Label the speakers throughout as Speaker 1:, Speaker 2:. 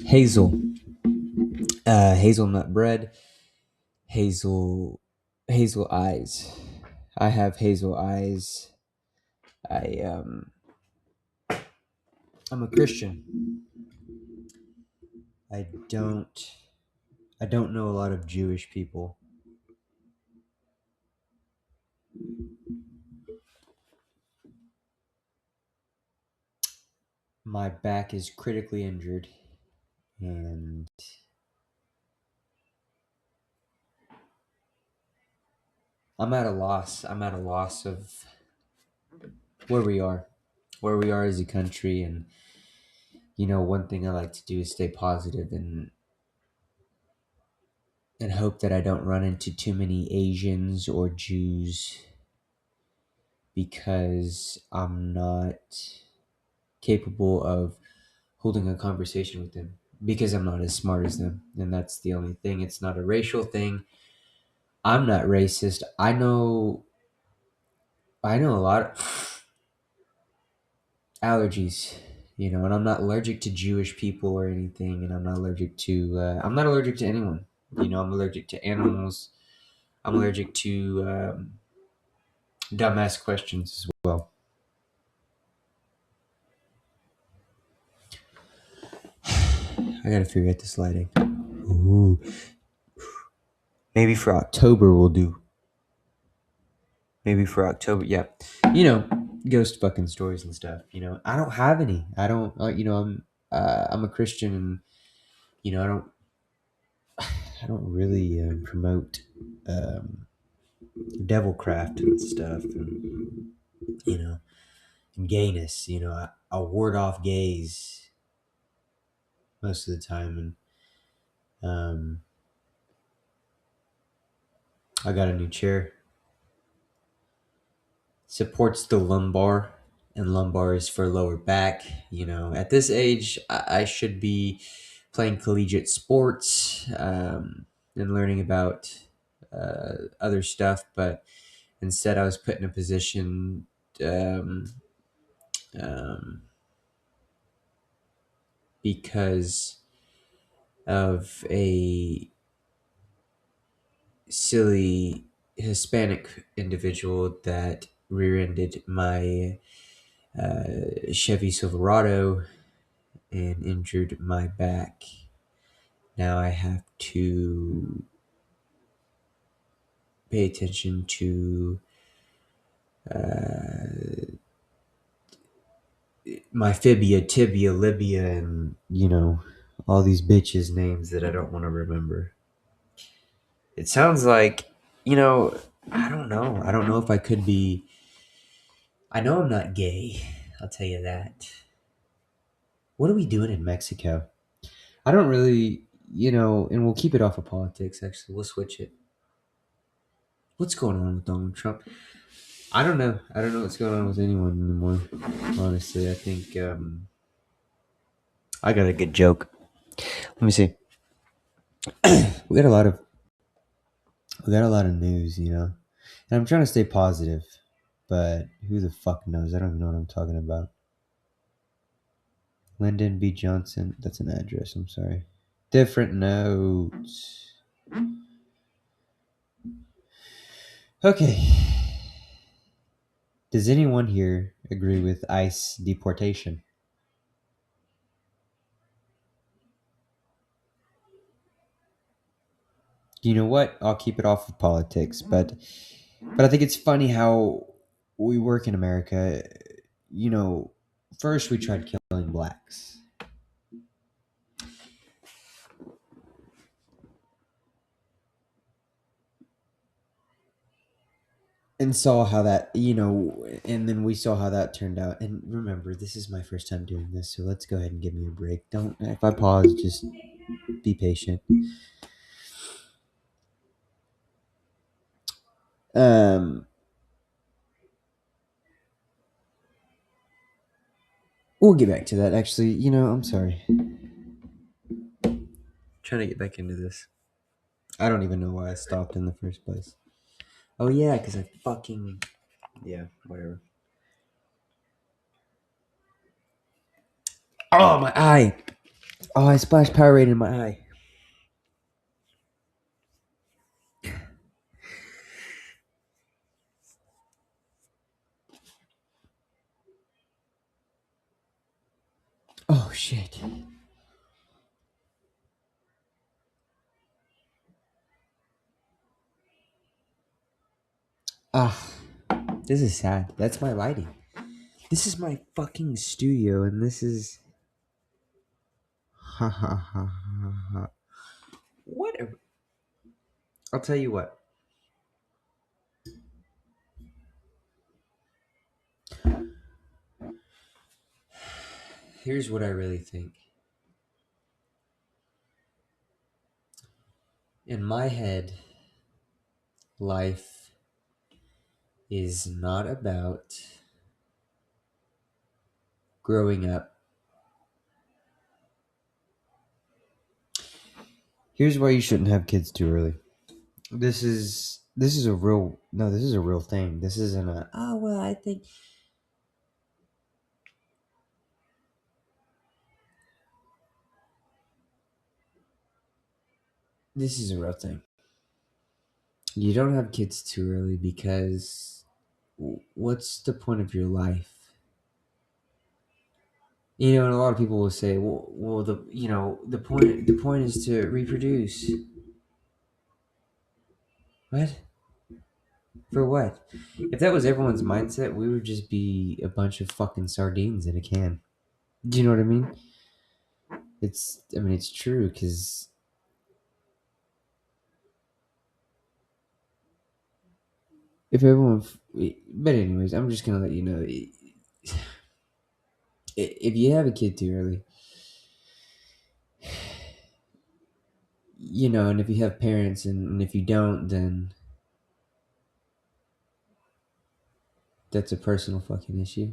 Speaker 1: Hazel, hazelnut bread, hazel, hazel eyes. I have hazel eyes. I I'm a Christian. I don't I don't know a lot of Jewish people. My back is critically injured, and I'm at a loss. I'm at a loss of where we are, where we are as a country. And one thing I like to do is stay positive and hope that I don't run into too many Asians or Jews because I'm not capable of holding a conversation with them because I'm not as smart as them. And that's the only thing. It's not a racial thing. I'm not racist. I know a lot of allergies, and I'm not allergic to Jewish people or anything, and I'm not allergic to anyone. I'm allergic to animals. I'm allergic to dumbass questions as well. I gotta figure out this lighting. Ooh, maybe for October we'll do. Maybe for October, yeah. You know, ghost fucking stories and stuff. I don't have any. I don't. I'm a Christian, and I don't. I don't really promote um, devilcraft and stuff, and you know, and gayness. I ward off gays most of the time, and I got a new chair. Supports the lumbar, and lumbar is for lower back. At this age, I should be playing collegiate sports and learning about other stuff, but instead I was put in a position um, um, because of a silly Hispanic individual that rear-ended my Chevy Silverado and injured my back. Now I have to pay attention to my fibia, tibia, libya, and all these bitches' names that I don't want to remember. It sounds like I don't know. I don't know if I could be. I know I'm not gay. I'll tell you that. What are we doing in Mexico? I don't really, and we'll keep it off of politics. Actually, we'll switch it. What's going on with Donald Trump? I don't know. I don't know what's going on with anyone anymore. Honestly, I think I got a good joke. Let me see. We got a lot of news, and I'm trying to stay positive, but who the fuck knows? I don't even know what I'm talking about. Lyndon B. Johnson. That's an address. I'm sorry. Different notes. Okay. Does anyone here agree with ICE deportation? You know what? I'll keep it off of politics, but I think it's funny how we work in America. You know, First we tried killing blacks, and saw how that and then we saw how that turned out. And remember, this is my first time doing this, so let's go ahead and give me a break. Don't If I pause, just be patient. Um, we'll get back to that. Actually, I'm sorry. Trying to get back into this. I don't even know why I stopped in the first place. Oh yeah, because I fucking yeah, whatever. Oh, my eye. Oh, I splashed Powerade in my eye. Oh, shit. Ah, this is sad. That's my lighting. This is my fucking studio, and this is. Ha ha ha ha ha. What? I'll tell you what. Here's what I really think. In my head, life is not about growing up. Here's why you shouldn't have kids too early. This is a real no, this is a real thing. This isn't a oh well I think this is a real thing. You don't have kids too early because what's the point of your life? You know, and a lot of people will say, well, the point is to reproduce. What? For what? If that was everyone's mindset, we would just be a bunch of fucking sardines in a can. Do you know what I mean? I mean, it's true because if everyone, but anyways, I'm just gonna let you know, if you have a kid too early, you know, and if you have parents, and if you don't, then that's a personal fucking issue.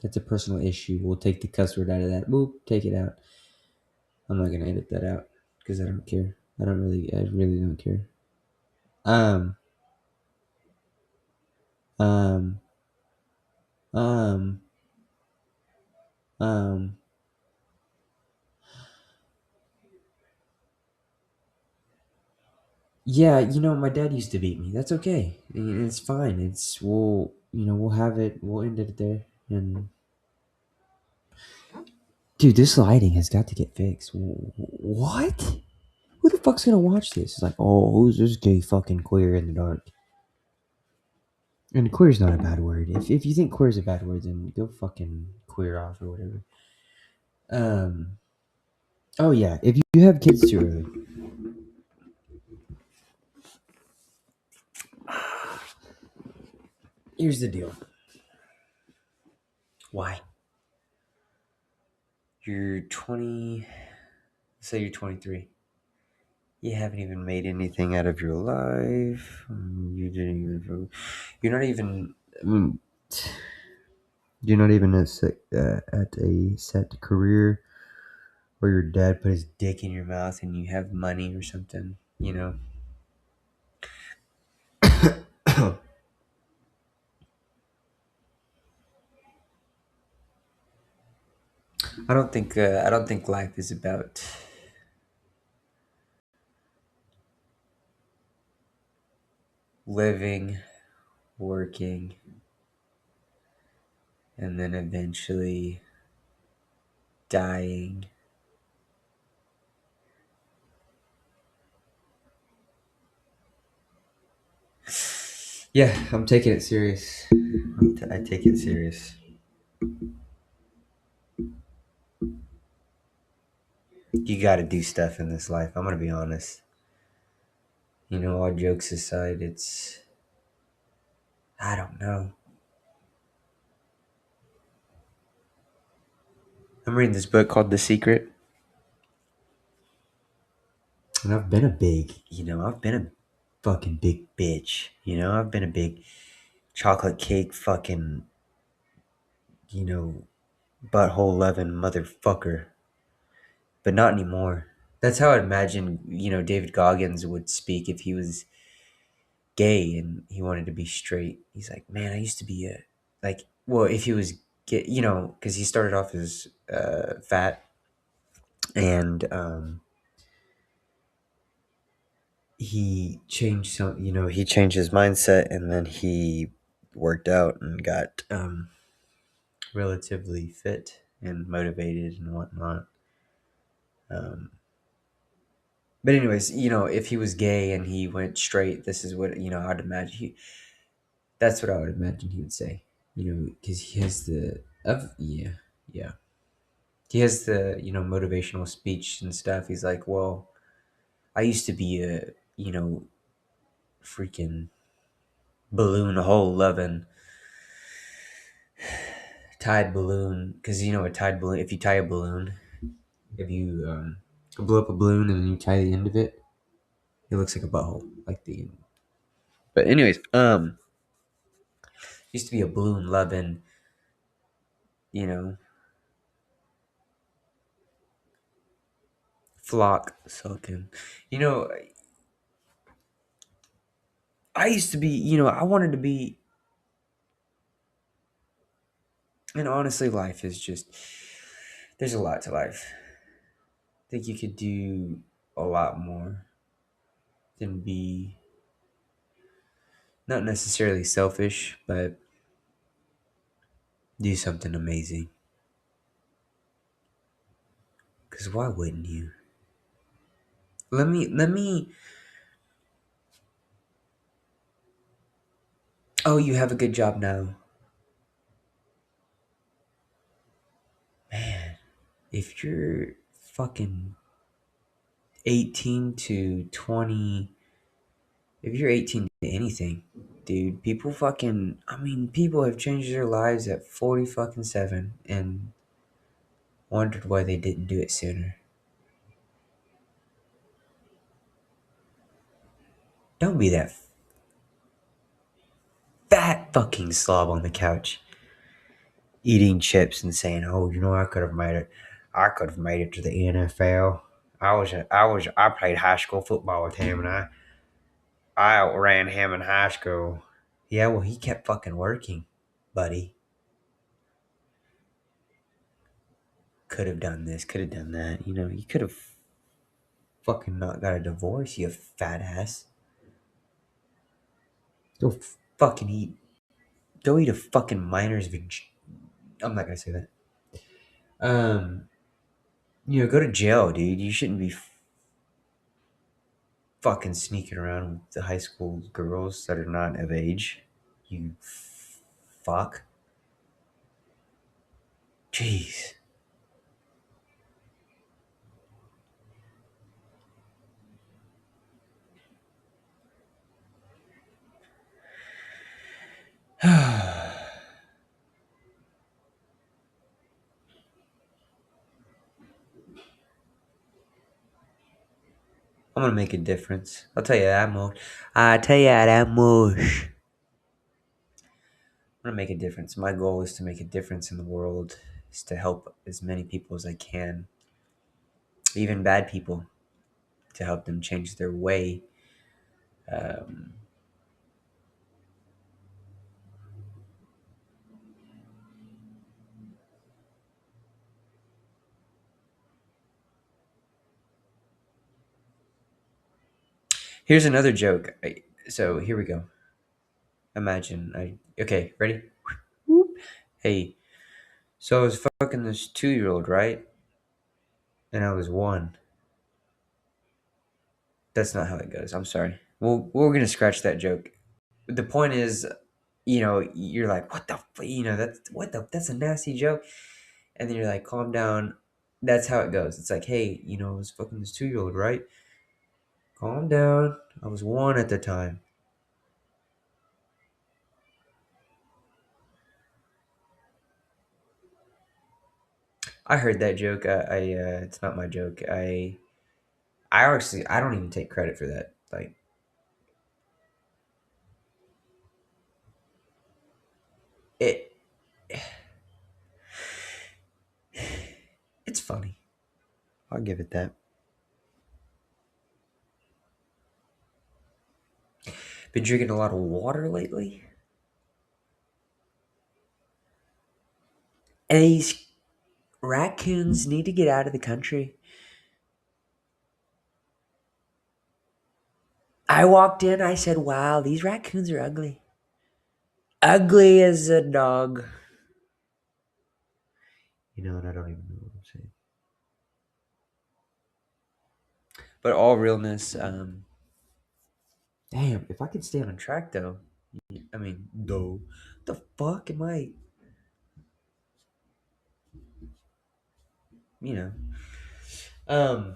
Speaker 1: That's a personal issue. We'll take the cuss word out of that. Boop, take it out. I'm not gonna edit that out because I don't care. I really don't care. Um, um, um, um. Yeah, my dad used to beat me. That's okay. It's fine. We'll have it. We'll end it there. And dude, this lighting has got to get fixed. What? Who the fuck's gonna watch this? It's like, oh, who's this gay fucking queer in the dark? And queer's not a bad word. If you think queer's a bad word, then go fucking queer off or whatever. Um. Oh yeah, if you have kids too early, here's the deal. Why? You're 20. Say you're 23. You haven't even made anything out of your life. You didn't even. You're not even. I mean, you're not even at a set career where your dad put his dick in your mouth and you have money or something. You know. I don't think life is about living, working, and then eventually dying. Yeah, I'm taking it serious. I take it serious. You got to do stuff in this life. I'm gonna be honest. All jokes aside, I don't know. I'm reading this book called The Secret. And I've been a fucking big bitch. I've been a big chocolate cake fucking, you know, butthole loving motherfucker. But not anymore. That's how I imagine, David Goggins would speak if he was gay and he wanted to be straight. He's like, man, I used to be if he was get, because he started off as fat, and he changed his mindset, and then he worked out and got relatively fit and motivated and whatnot. Um, but anyways, if he was gay and he went straight, this is what I'd imagine that's what I would imagine he would say. Because he has the of yeah, yeah, he has the motivational speech and stuff. He's like, well, I used to be a freaking balloon hole loving tied balloon, because a tied balloon, if you tie a balloon, if you blow up a balloon and then you tie the end of it, it looks like a butthole, like the. But anyways, used to be a balloon loving, you know, flock sucking. You know, I used to be, I wanted to be, and honestly, life is just, there's a lot to life. I think you could do a lot more than be not necessarily selfish, but do something amazing. Because why wouldn't you? Let me. Oh, you have a good job now. Man, if you're fucking 18 to 20, if you're 18 to anything, dude, people have changed their lives at 40 fucking 7 and wondered why they didn't do it sooner. Don't be that fat fucking slob on the couch eating chips and saying, "Oh, I could have made it. I could have made it to the NFL. I played high school football with him, and I outran him in high school." Yeah, well, he kept fucking working, buddy. Could have done this, could have done that. You could have fucking not got a divorce, you fat ass. Go fucking eat. Go eat a fucking miner's I'm not gonna say that. Um, go to jail, dude. You shouldn't be fucking sneaking around with the high school girls that are not of age. You fuck. Jeez. I'm gonna make a difference. I'll tell you that much. I tell you that much. I'm gonna make a difference. My goal is to make a difference in the world. Is to help as many people as I can, even bad people, to help them change their way. Um, Here's another joke. So here we go. Imagine okay, ready? Whoop. Hey, so I was fucking this 2-year-old, right? And I was 1. That's not how it goes. I'm sorry. We're gonna scratch that joke. The point is, you're like, what the, that's a nasty joke, and then you're like, calm down. That's how it goes. It's like, hey, I was fucking this 2-year-old, right? Calm down. I was 1 at the time. I heard that joke. It's not my joke. I don't even take credit for that. Like, it, it's funny. I'll give it that. Been drinking a lot of water lately. And these raccoons need to get out of the country. I walked in, I said, wow, these raccoons are ugly. Ugly as a dog. You know, and I don't even know what I'm saying. But all realness, damn, if I could stay on track though, I mean, though, the fuck am I, you know, um,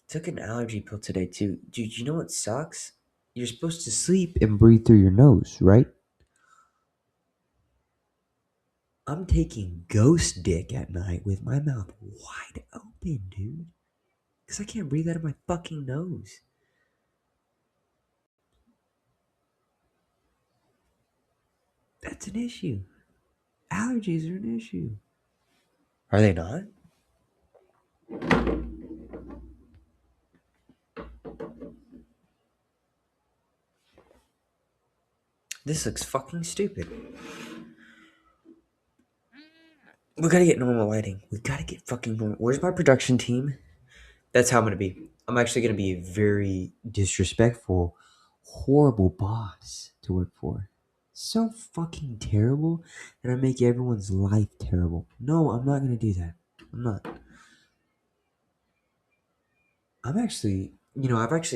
Speaker 1: took an allergy pill today too. Dude, you know what sucks? You're supposed to sleep and breathe through your nose, right? I'm taking ghost dick at night with my mouth wide open, dude. Because I can't breathe out of my fucking nose. That's an issue. Allergies are an issue. Are they not? This looks fucking stupid. We gotta get normal lighting. We gotta get fucking normal. Where's my production team? That's how I'm gonna be. I'm actually gonna be a very disrespectful, horrible boss to work for. So fucking terrible that I make everyone's life terrible. No, I'm not gonna do that. I'm not. I've actually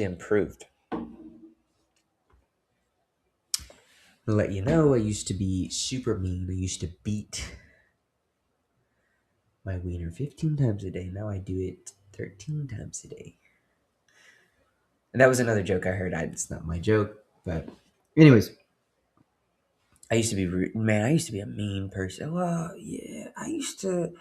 Speaker 1: improved. To let you know, I used to be super mean. I used to beat my wiener 15 times a day. Now I do it 13 times a day. And that was another joke I heard. It's not my joke, but anyways, I used to be rude. Man, I used to be a mean person. Well, yeah, I used to.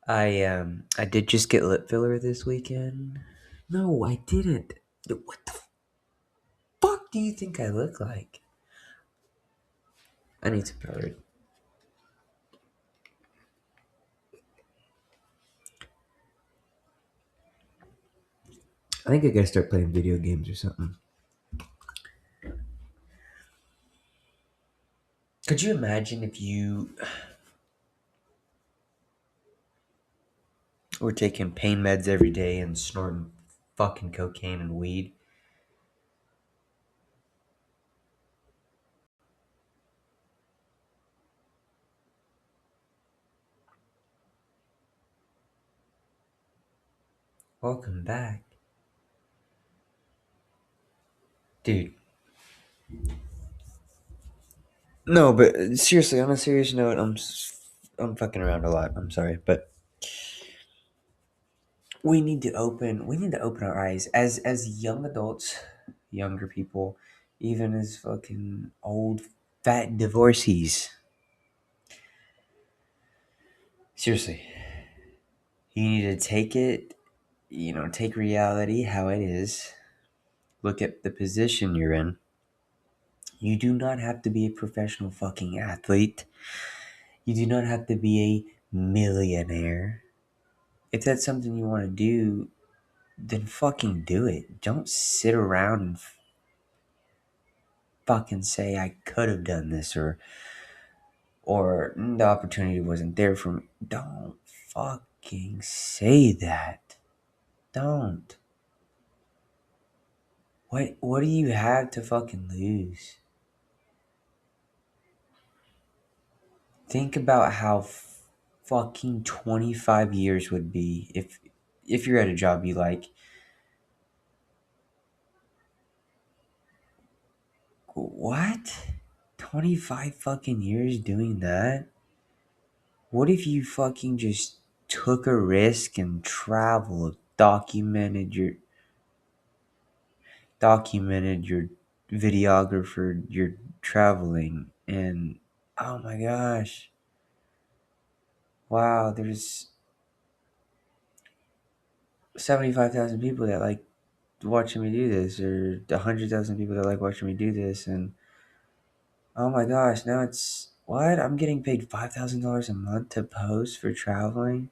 Speaker 1: I did just get lip filler this weekend. No, I didn't. What the fuck do you think I look like? I need some Powerade. I think I gotta start playing video games or something. Could you imagine if you were taking pain meds every day and snorting fucking cocaine and weed? Welcome back. Dude. No, but seriously, on a serious note, I'm fucking around a lot. I'm sorry, but we need to open our eyes as young adults, younger people, even as fucking old fat divorcees. Seriously, you need to take it, take reality how it is. Look at the position you're in. You do not have to be a professional fucking athlete. You do not have to be a millionaire. If that's something you want to do, then fucking do it. Don't sit around and fucking say I could have done this or the opportunity wasn't there for me. Don't fucking say that. Don't. What do you have to fucking lose? Think about how fucking 25 years would be if you're at a job you like. What? 25 fucking years doing that? What if you fucking just took a risk and traveled, documented your videographer, your traveling, and oh my gosh. Wow, there's 75,000 people that like watching me do this, or 100,000 people that like watching me do this, and oh my gosh, now it's what? I'm getting paid $5,000 a month to post for traveling.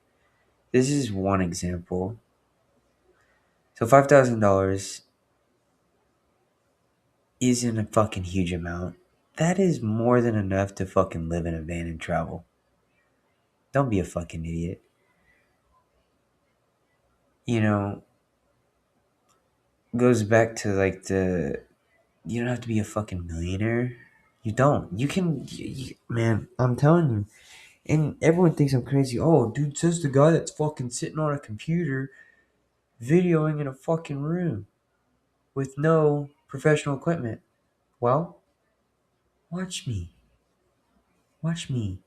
Speaker 1: This is one example. So $5,000 isn't a fucking huge amount. That is more than enough to fucking live in a van and travel. Don't be a fucking idiot. You know, goes back to like you don't have to be a fucking millionaire. You don't. You can, man, I'm telling you. And everyone thinks I'm crazy. Oh, dude, says the guy that's fucking sitting on a computer videoing in a fucking room with no professional equipment. Well, watch me. Watch me.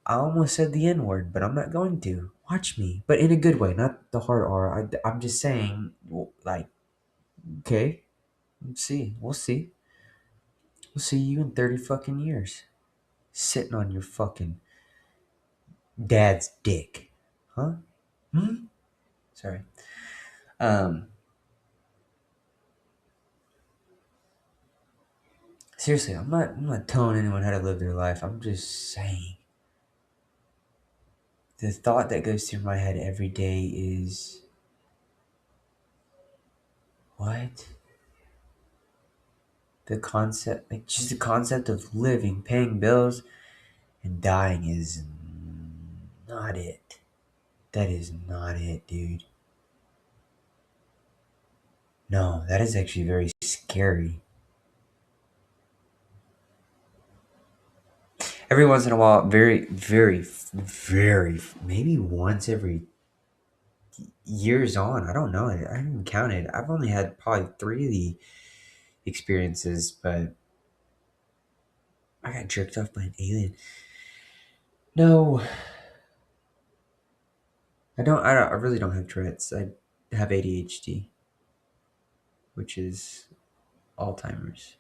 Speaker 1: I almost said the N word, but I'm not going to. Watch me. But in a good way, not the hard R. I'm just saying, like, okay, let's see. We'll see. We'll see you in 30 fucking years. Sitting on your fucking dad's dick. Huh? Hmm? Sorry. Um, Seriously, I'm not telling anyone how to live their life. I'm just saying. The thought that goes through my head every day is, what? The concept, like just the concept of living, paying bills, and dying is not it. That is not it, dude. No, that is actually very scary. Every once in a while, very, very, very, maybe once every years on. I don't know. I haven't counted. I've only had probably three of the experiences, but I got jerked off by an alien. No, I don't. I really don't have Tourette's. I have ADHD, which is Alzheimer's.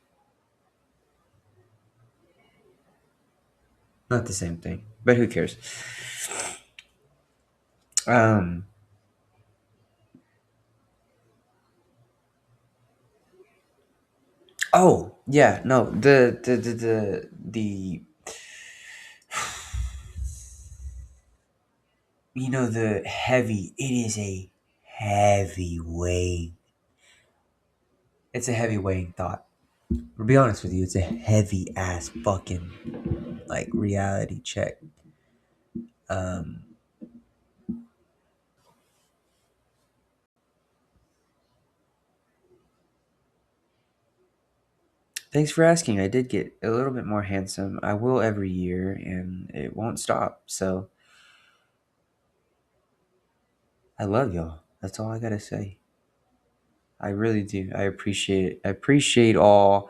Speaker 1: Not the same thing, but who cares? Um. Oh yeah. No. The the heavy. It is a heavy weighing. It's a heavy weighing thought. To be honest with you, it's a heavy ass fucking like reality check. Um. Thanks for asking. I did get a little bit more handsome. I will every year, and it won't stop. So I love y'all. That's all I gotta say. I really do. I appreciate it. I appreciate all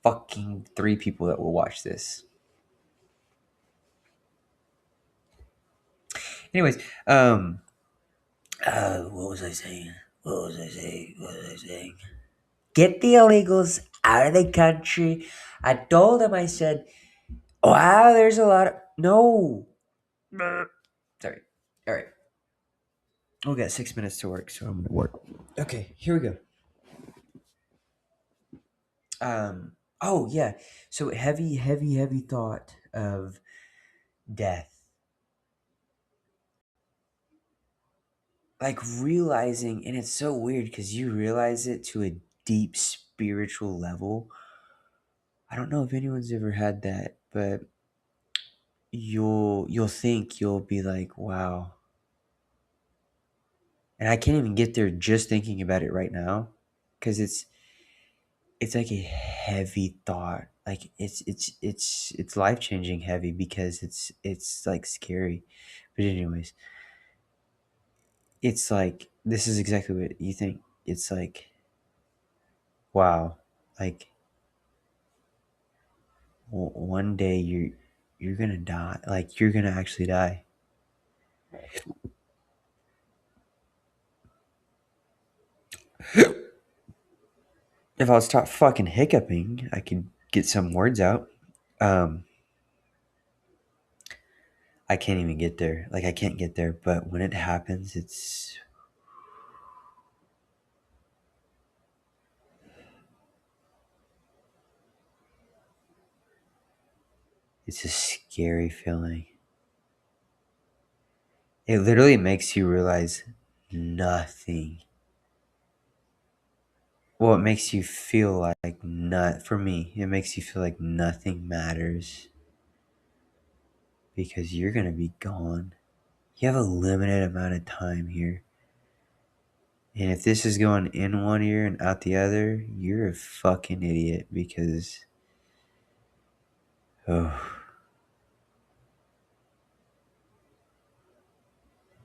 Speaker 1: fucking three people that will watch this. Anyways, what was I saying? What was I saying? What was I saying? Get the illegals out of the country. I told them. I said, "Wow, there's a lot of no." Sorry. All right. We got 6 minutes to work, so I'm gonna work. Okay, here we go. Oh yeah. So heavy, heavy, heavy thought of death. Like realizing, and it's so weird because you realize it to a deep spiritual level. I don't know if anyone's ever had that, but you'll think, you'll be like, wow. And I can't even get there just thinking about it right now because it's like a heavy thought. Like it's life changing heavy because it's like scary. But anyways, it's like this is exactly what you think. It's like, wow, like one day you're gonna die. Like you're gonna actually die. If I was stop fucking hiccuping, I could get some words out. Um, I can't even get there. Like I can't get there. But when it happens, it's a scary feeling. It literally makes you realize nothing Well, it makes you feel like for me, it makes you feel like nothing matters because you're going to be gone. You have a limited amount of time here. And if this is going in one ear and out the other, you're a fucking idiot because, oh.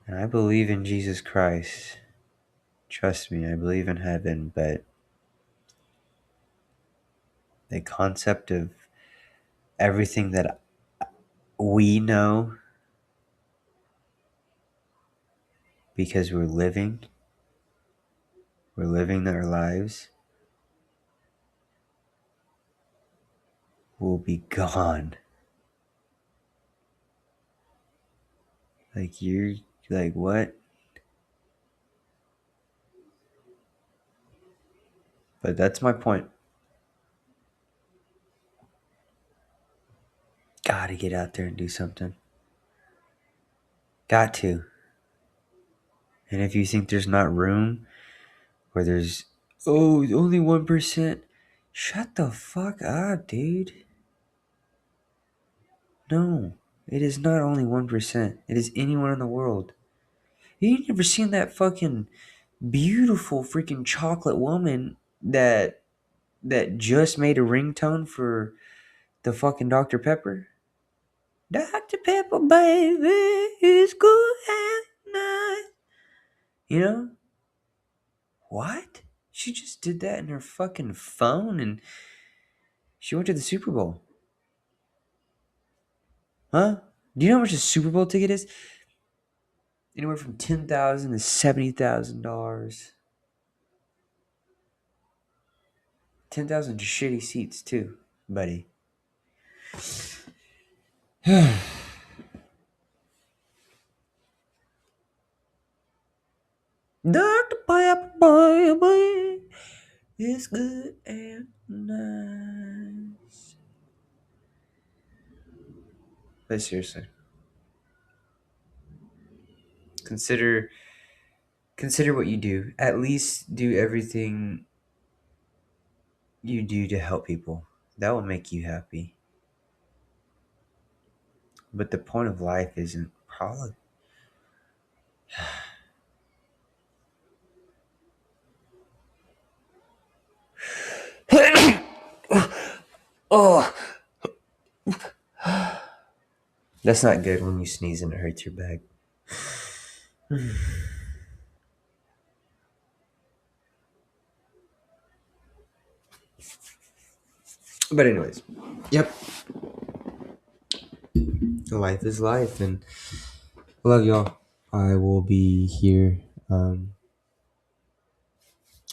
Speaker 1: And I believe in Jesus Christ. Trust me, I believe in heaven, but the concept of everything that we know because we're living our lives, will be gone. Like, you're like, what? But that's my point. Gotta get out there and do something. Got to. And if you think there's not room, or there's, oh, only 1%, shut the fuck up, dude. No, it is not only 1%. It is anyone in the world. You ain't never seen that fucking beautiful freaking chocolate woman that just made a ringtone for the fucking Dr. Pepper? Dr. Pepper, baby, is good and nice. You know? What? She just did that in her fucking phone and she went to the Super Bowl. Huh? Do you know how much a Super Bowl ticket is? Anywhere from $10,000 to $70,000. 10,000 shitty seats too, buddy. Dr. Pepper, baby, is good and nice. But seriously, consider what you do. At least do everything you do to help people. That will make you happy. But the point of life isn't probably. Oh, that's not good when you sneeze and it hurts your back. But anyways, yep. Life is life, and I love y'all. I will be here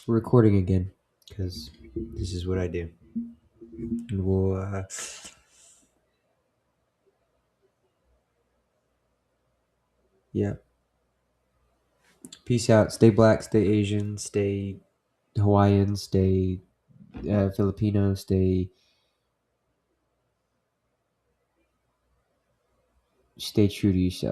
Speaker 1: recording again because this is what I do. And we'll yeah. Peace out. Stay black. Stay Asian. Stay Hawaiian. Stay Filipino. Stay true to yourself.